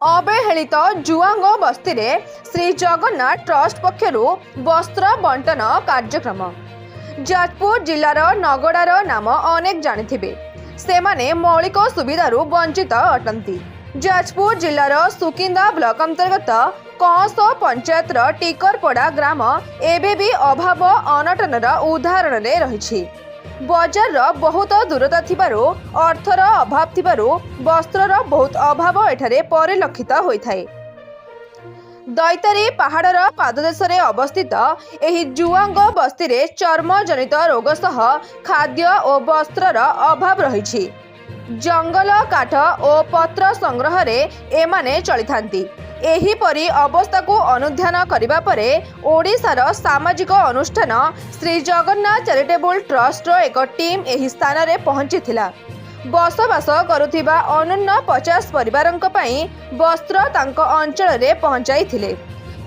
अवहेलित जुआंग बस्ती रे श्री जगन्नाथ ट्रस्ट पक्षरु वस्त्र बंटन कार्यक्रम। जाजपुर जिलार नगड़ार नाम अनेक जानिथिबे, सेमाने मौलिक सुविधारु वंचित अटंती। जाजपुर जिलार सुकिंदा ब्लॉक अंतर्गत कौस पंचायतर टिकरपड़ा ग्राम एबेबी अभाव अनटनर उदाहरण रे रहिछि। बजार बहुत दूरता थिबारु अर्थर अभाव थिबारु वस्त्रर बहुत अभाव एठारे परिलक्षित होइथाय। दैतारी पहाड़र पाददेश रे अवस्थित एही जुआंग बस्ती रे चर्म जनित रोग सह खाद्य और वस्त्रर अभाव रहिछि। जंगल काठ और पत्र संग्रह रे एमाने चलिथांती। एहीपरि अवस्था को अनुध्यान करिबा परे ओडिशार सामाजिक अनुष्ठान श्री जगन्नाथ चैरिटेबल ट्रस्ट एक टीम एही स्थान रे पहुंचीथिला। बसवास करुथिबा अनन्य 50 परिवारंक पई वस्त्र तांको अंचल रे पहुंचाइथिले।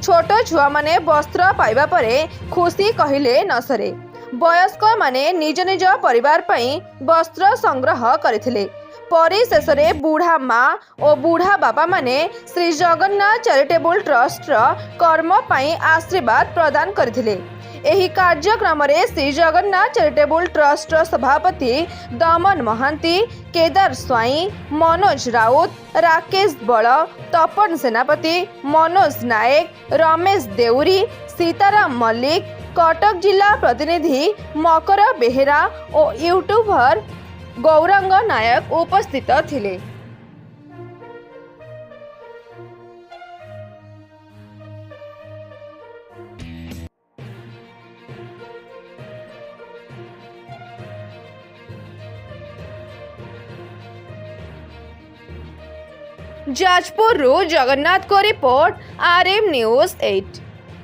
छोट छुआ माने वस्त्र पाइबा परे खुशी कहिले न सरे। वयस्क माने निज निज परिवार पई वस्त्र संग्रह करिथिले। परिशेष रे बूढ़ा माँ और बूढ़ा बापा माने श्री जगन्नाथ चैरिटेबल ट्रस्ट कर्म पाई आशीर्वाद प्रदान करथिले। एही कार्यक्रम रे श्री जगन्नाथ चैरिटेबल ट्रस्ट सभापति दमन महांती, केदार स्वाई, मनोज राउत, राकेश बल, तपन सेनापति, मनोज नायक, रमेश देउरी, सीताराम मल्लिक, कटक जिला प्रतिनिधि मकर बेहेरा और यूट्यूबर गौरांग नायक उपस्थित थिले। जाजपुर जगन्नाथ को रिपोर्ट RM News 8।